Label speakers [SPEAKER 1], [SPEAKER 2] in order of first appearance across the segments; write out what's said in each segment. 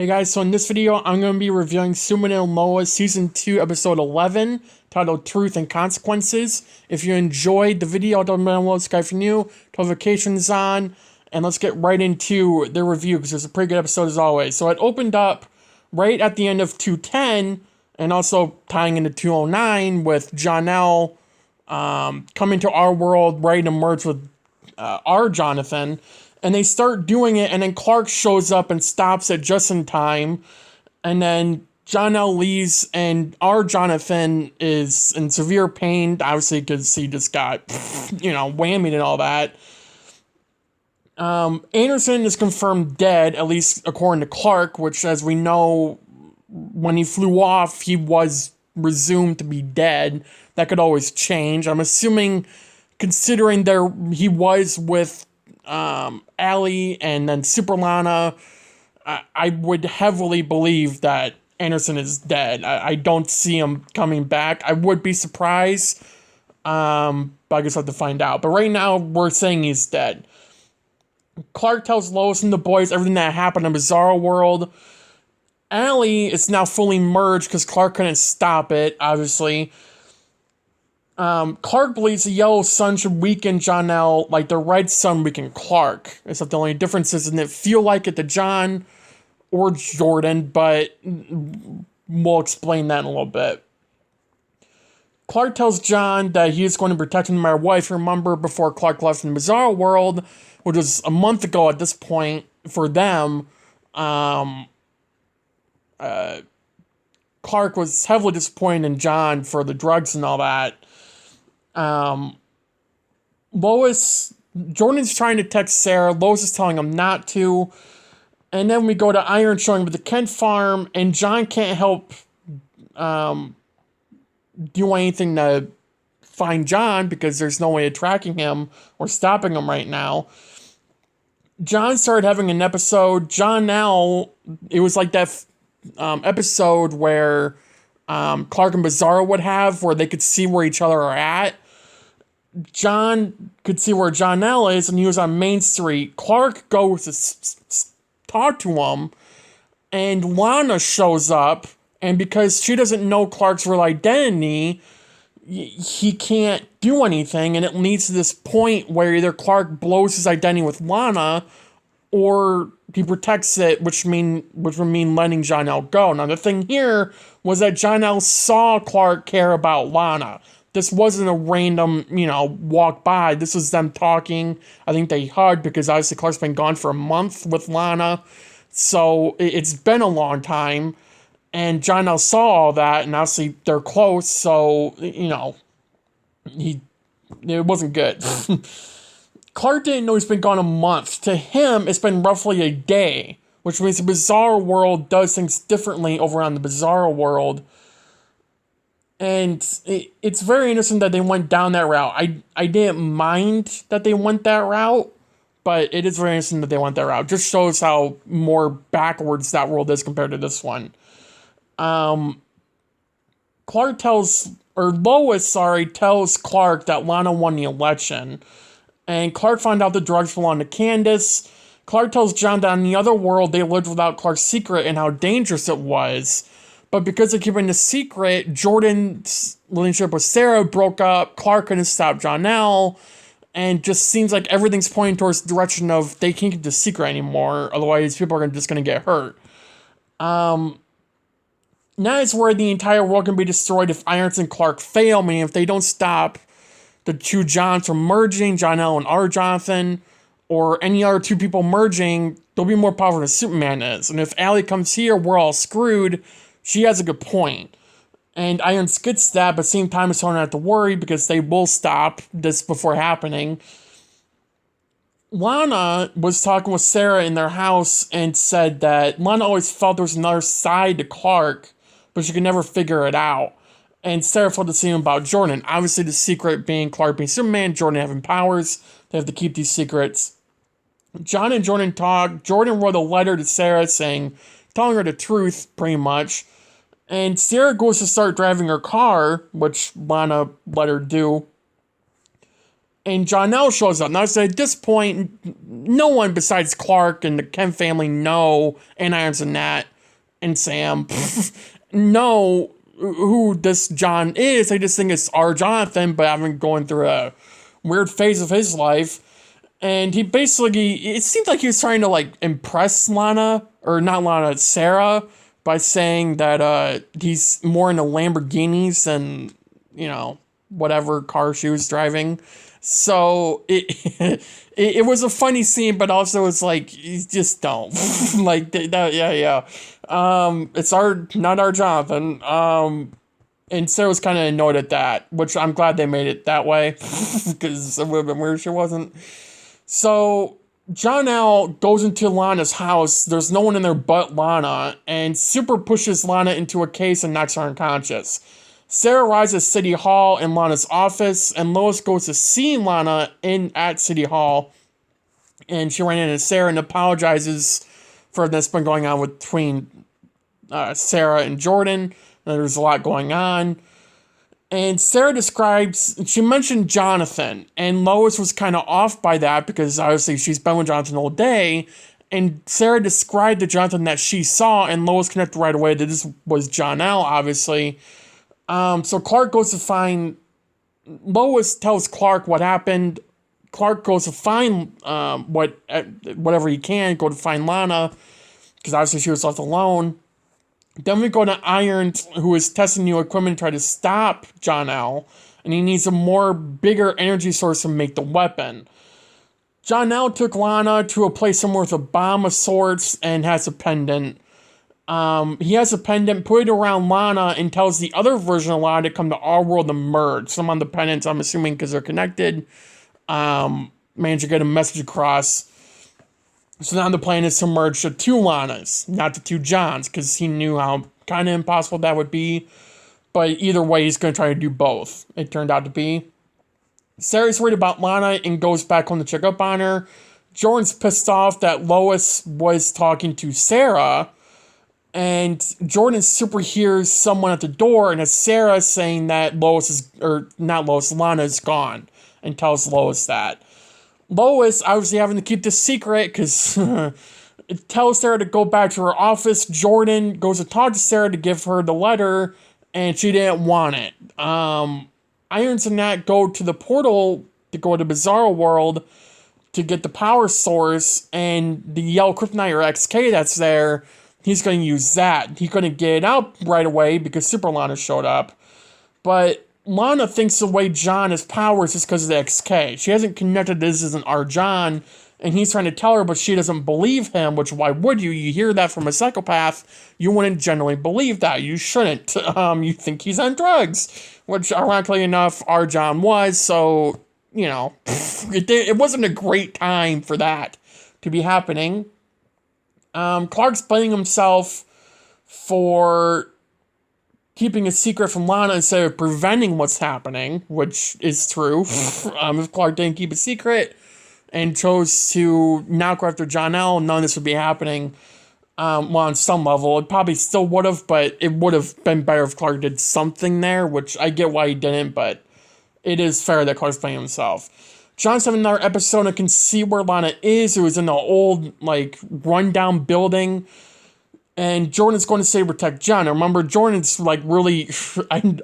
[SPEAKER 1] Hey guys, so in this video, I'm going to be reviewing Supergirl and Lois Season 2, Episode 11, titled Truth and Consequences. If you enjoyed the video, don't forget to subscribe if you're new, notifications on, and let's get right into the review, because it's a pretty good episode as always. So it opened up right at the end of 210, and also tying into 209, with Jonelle coming to our world, ready to merge with our Jonathan. And they start doing it, and then Clark shows up and stops it just in time. And then Jonelle leaves, and our Jonathan is in severe pain, obviously, because he just got, whammied and all that. Anderson is confirmed dead, at least according to Clark, which, as we know, when he flew off, he was presumed to be dead. That could always change. I'm assuming, considering he was with Allie and then Super Lana, I would heavily believe that Anderson is dead. I don't see him coming back. I would be surprised, but I guess I'll have to find out. But right now, we're saying he's dead. Clark tells Lois and the boys everything that happened in Bizarro World. Allie is now fully merged because Clark couldn't stop it, obviously. Clark believes the yellow sun should weaken Jonelle like the red sun weakened Clark. Except the only difference is, didn't it feel like it to John or Jordan, but we'll explain that in a little bit. Clark tells John that he is going to protect him no matter what. If you remember, before Clark left in the Bizarro World, which was a month ago at this point for them, Clark was heavily disappointed in John for the drugs and all that. Jordan's trying to text Sarah. Lois is telling him not to. And then we go to Iron showing with the Kent farm, and John can't help do anything to find John because there's no way of tracking him or stopping him right now. John started having an episode. John now, it was like that episode where Clark and Bizarro would have, where they could see where each other are at. John could see where Jonelle is, and he was on Main Street. Clark goes to talk to him, and Lana shows up, and because she doesn't know Clark's real identity, he can't do anything, and it leads to this point where either Clark blows his identity with Lana, or he protects it, which would mean letting Jonelle go. Now, the thing here was that Jonelle saw Clark care about Lana. This wasn't a random, walk by. This was them talking. I think they hugged because obviously Clark's been gone for a month with Lana. So it's been a long time. And Jonelle saw all that, and obviously they're close, so, it wasn't good. Clark didn't know he's been gone a month. To him, it's been roughly a day, which means the Bizarro World does things differently over on the Bizarro World. And it's very interesting that they went down that route. I didn't mind that they went that route, but it is very interesting that they went that route. Just shows how more backwards that world is compared to this one. Lois tells Clark that Lana won the election. And Clark found out the drugs belonged to Candace. Clark tells John that in the other world they lived without Clark's secret and how dangerous it was. But because they're keeping the secret, Jordan's relationship with Sarah broke up. Clark couldn't stop Jonelle. And just seems like everything's pointing towards the direction of they can't keep the secret anymore. Otherwise, people are just going to get hurt. Now is where the entire world can be destroyed if Irons and Clark fail. Meaning if they don't stop the two Johns from merging, Jonelle and our Jonathan, or any other two people merging, they'll be more powerful than Superman is. And if Allie comes here, we're all screwed. She has a good point. And Irons gets that, but at the same time, it's hard not to worry because they will stop this before happening. Lana was talking with Sarah in their house and said that Lana always felt there was another side to Clark, but she could never figure it out. And Sarah felt the same about Jordan. Obviously, the secret being Clark being Superman, Jordan having powers. They have to keep these secrets. John and Jordan talk. Jordan wrote a letter to Sarah telling her the truth, pretty much. And Sarah goes to start driving her car, which Lana let her do. And John-El shows up. Now, so at this point, no one besides Clark and the Kent family know, and Irons and Nat and Sam know who this John is. They just think it's our Jonathan, but I've been going through a weird phase of his life. And he basically, it seems like he was trying to, like, impress Lana, or not Lana, Sarah, by saying that he's more into Lamborghinis than, you know, whatever car she was driving. So it was a funny scene, but also it's like, you just don't. Like, yeah. It's not our Jonathan. And Sarah was kind of annoyed at that, which I'm glad they made it that way, because it would have been weird if she wasn't. So John-El goes into Lana's house. There's no one in there but Lana, and Super pushes Lana into a case and knocks her unconscious. Sarah arrives at City Hall in Lana's office, and Lois goes to see Lana at City Hall, and she ran into Sarah and apologizes for this been going on between Sarah and Jordan. There's a lot going on. And Sarah she mentioned Jonathan, and Lois was kind of off by that because obviously she's been with Jonathan all day. And Sarah described the Jonathan that she saw, and Lois connected right away that this was John-El, obviously. So Clark goes to find, Lois tells Clark what happened. Clark goes to find whatever he can, go to find Lana, because obviously she was left alone. Then we go to Irons, who is testing new equipment to try to stop John-El, and he needs a bigger energy source to make the weapon. John-El took Lana to a place somewhere with a bomb of sorts and has a pendant. He has a pendant, put it around Lana, and tells the other version of Lana to come to our world and merge. Some on the pendants, I'm assuming because they're connected, managed to get a message across. So now the plan is to merge the two Lanas, not the two Johns, because he knew how kind of impossible that would be. But either way, he's going to try to do both, it turned out to be. Sarah's worried about Lana and goes back home to check up on her. Jordan's pissed off that Lois was talking to Sarah, and Jordan super hears someone at the door, and it's Sarah saying that Lana is gone, and tells Lois that. Lois, obviously having to keep this secret, because it tells Sarah to go back to her office. Jordan goes to talk to Sarah to give her the letter, and she didn't want it. Irons and Nat go to the portal to go to Bizarro World to get the power source, and the yellow kryptonite or XK that's there, he's going to use that. He's going to get it out right away because Super Lana showed up. But Lana thinks the way John has powers is because of the XK. She hasn't connected this isn't our John, and he's trying to tell her, but she doesn't believe him, which why would you? You hear that from a psychopath, you wouldn't generally believe that. You shouldn't. You think he's on drugs, which ironically enough, our John was, so, you know, it wasn't a great time for that to be happening. Clark's blaming himself for keeping a secret from Lana instead of preventing what's happening, which is true. If Clark didn't keep a secret and chose to not go after John-El, none of this would be happening. Well, on some level, it probably still would have, but it would have been better if Clark did something there, which I get why he didn't, but it is fair that Clark's playing himself. John's having another episode and can see where Lana is. It was in an old, like, rundown building. And Jordan's going to say protect John. Now remember, Jordan's like really,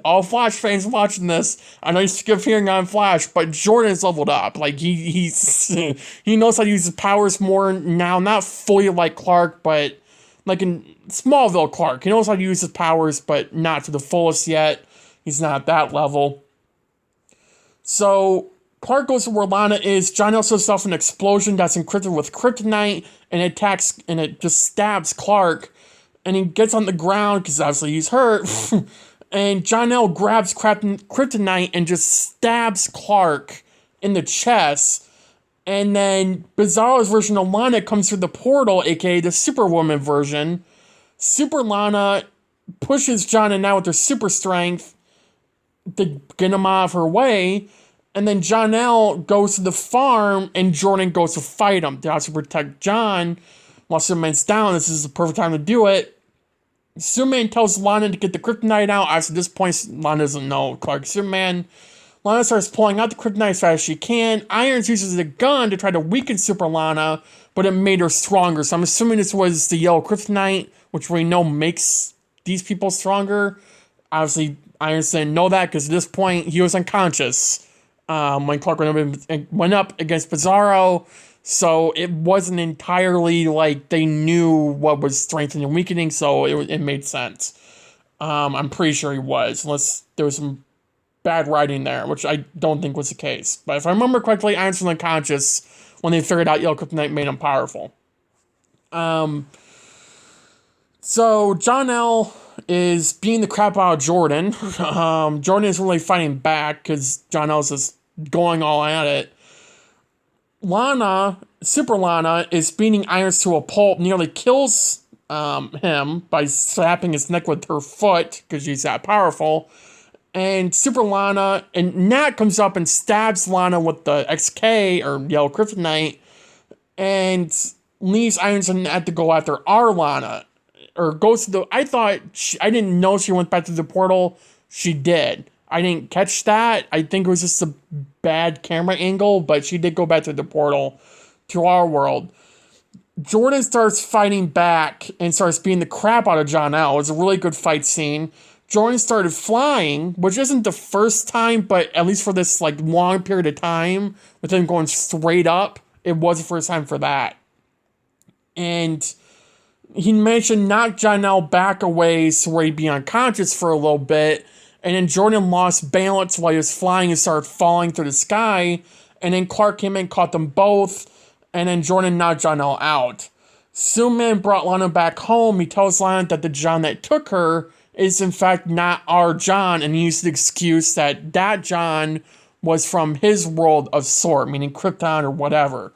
[SPEAKER 1] all Flash fans watching this, I know you skip hearing on Flash, but Jordan's leveled up. Like he knows how to use his powers more now, not fully like Clark, but like in Smallville Clark. He knows how to use his powers, but not to the fullest yet. He's not at that level. So Clark goes to where Lana is. John also sets off an explosion that's encrypted with kryptonite, and it just stabs Clark. And he gets on the ground, because obviously he's hurt, and John-El grabs kryptonite and just stabs Clark in the chest. And then Bizarro's version of Lana comes through the portal, aka the Superwoman version. Super Lana pushes John and now with her super strength to get him out of her way. And then John-El goes to the farm, and Jordan goes to fight him to also protect John. While Superman's down, this is the perfect time to do it. Superman tells Lana to get the kryptonite out. At this point, Lana doesn't know Clark's Superman. Lana starts pulling out the kryptonite as fast as she can. Irons uses a gun to try to weaken Super Lana, but it made her stronger. So I'm assuming this was the yellow kryptonite, which we know makes these people stronger. Obviously, Irons didn't know that because at this point he was unconscious when Clark went up against Bizarro. So it wasn't entirely like they knew what was strengthening and weakening, so it made sense. I'm pretty sure he was, unless there was some bad writing there, which I don't think was the case. But if I remember correctly, Irons was unconscious when they figured out Yellow Kryptonite made him powerful. So John L. is beating the crap out of Jordan. Jordan isn't really fighting back because John L. is just going all at it. Lana, Super Lana, is beating Irons to a pulp, nearly kills him by slapping his neck with her foot because she's that powerful. And Super Lana, and Nat comes up and stabs Lana with the XK, or Yellow Kryptonite, and leaves Irons and Nat to go after our Lana. Or goes to the, I didn't know she went back to the portal. She did. I didn't catch that. I think it was just a bad camera angle, but she did go back to the portal to our world. Jordan starts fighting back and starts beating the crap out of John L. It was a really good fight scene. Jordan started flying, which isn't the first time, but at least for this like long period of time, with him going straight up, it was the first time for that. And he managed to knock John L. back a ways where he'd be unconscious for a little bit. And then Jordan lost balance while he was flying and started falling through the sky. And then Clark came in, caught them both. And then Jordan knocked John L. out. Superman brought Lana back home. He tells Lana that the John that took her is in fact not our John. And he used the excuse that that John was from his world of sort, meaning Krypton or whatever.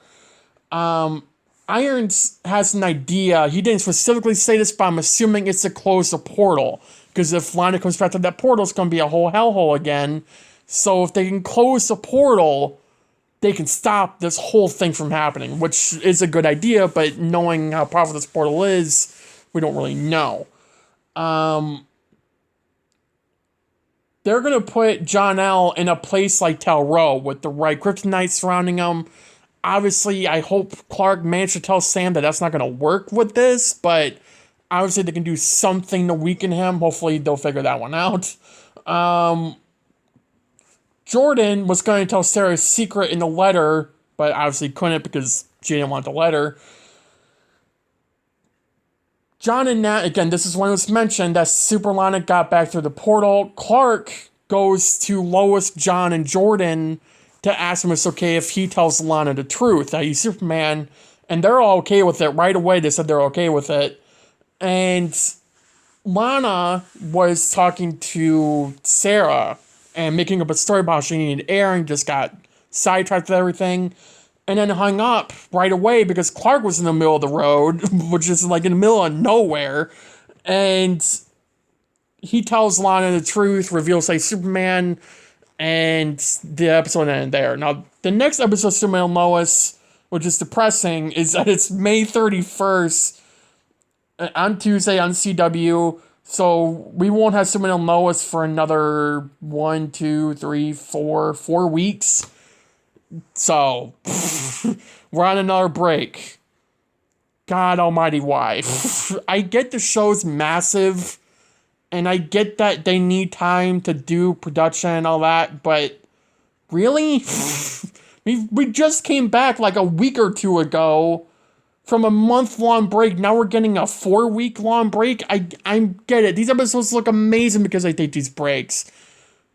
[SPEAKER 1] Irons has an idea. He didn't specifically say this, but I'm assuming it's to close the portal. Because if Lana comes back to that portal, it's going to be a whole hellhole again. So if they can close the portal, they can stop this whole thing from happening, which is a good idea, but knowing how powerful this portal is, we don't really know. They're going to put John L. in a place like Tel Row with the right kryptonite surrounding him. Obviously, I hope Clark managed to tell Sam that that's not going to work with this, but obviously they can do something to weaken him. Hopefully they'll figure that one out. Jordan was going to tell Sarah's secret in the letter, but obviously couldn't because she didn't want the letter. John and Nat, again, this is when it was mentioned that Super Lana got back through the portal. Clark goes to Lois, John, and Jordan to ask him if it's okay if he tells Lana the truth, that he's Superman, and they're all okay with it. Right away, they said they're okay with it. And Lana was talking to Sarah and making up a story about how she needed air and just got sidetracked with everything. And then hung up right away because Clark was in the middle of the road, which is like in the middle of nowhere. And he tells Lana the truth, reveals he's Superman, and the episode ended there. Now, the next episode of Superman and Lois, which is depressing, is that it's May 31st on Tuesday on CW. So we won't have Superman and Lois for another 4 weeks. So we're on another break. God almighty, why? I get the show's massive, and I get that they need time to do production and all that, but really? we just came back like a week or two ago from a month-long break. Now we're getting a 4-week-long break. I get it. These episodes look amazing because I take these breaks.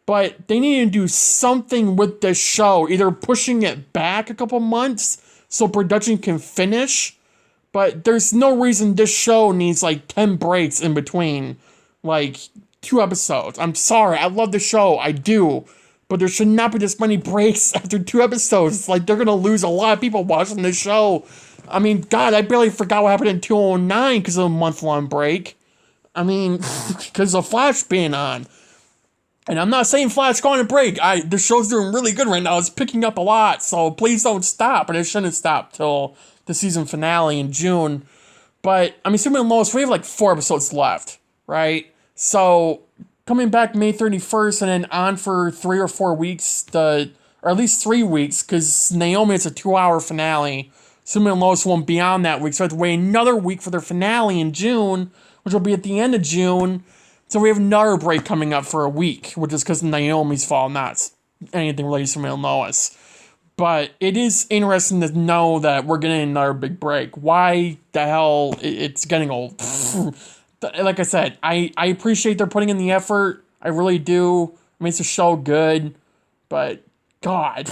[SPEAKER 1] But they need to do something with this show. Either pushing it back a couple months so production can finish. But there's no reason this show needs like 10 breaks in between. Like 2 episodes. I'm sorry. I love the show. I do. But there should not be this many breaks after 2 episodes. Like they're going to lose a lot of people watching this show. I mean, God, I barely forgot what happened in 209 because of a month-long break. I mean, because of Flash being on. And I'm not saying Flash going to break. The show's doing really good right now. It's picking up a lot, so please don't stop. And it shouldn't stop till the season finale in June. But, I mean, Superman and Lois, we have like 4 episodes left, right? So, coming back May 31st and then on for 3 or 4 weeks, or at least 3 weeks, because Naomi, it's a 2-hour finale. Superman and Lois won't be on that week, so I have to wait another week for their finale in June, which will be at the end of June. So we have another break coming up for a week, which is because of Naomi's fault, not anything related to Superman and Lois. But it is interesting to know that we're getting another big break. Why the hell it's getting old? Like I said, I appreciate they're putting in the effort. I really do. It makes the show good. But, God.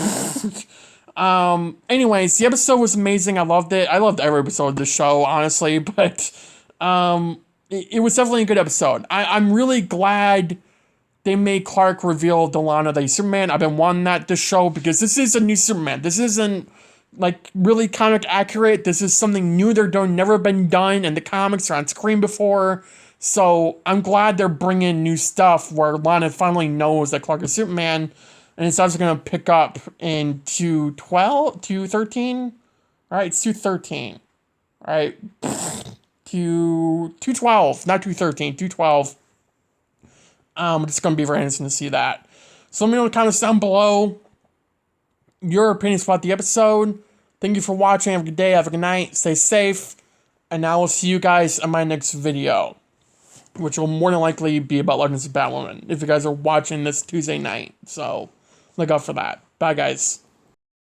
[SPEAKER 1] Anyways, the episode was amazing. I loved it. I loved every episode of the show, honestly. But it was definitely a good episode. I'm really glad they made Clark reveal to Lana that he's Superman. I've been wanting that to show because this is a new Superman. This isn't like really comic accurate. This is something new they're doing, never been done in the comics or on screen before. So I'm glad they're bringing new stuff where Lana finally knows that Clark is Superman, and it's also going to pick up in 213. All right, it's 213. All right, 212, not 213, 212. It's going to be very interesting to see that. So let me know in the comments down below your opinions about the episode. Thank you for watching. Have a good day. Have a good night. Stay safe. And I will see you guys in my next video, which will more than likely be about Legends of Batwoman, if you guys are watching this Tuesday night. So look out for that. Bye, guys.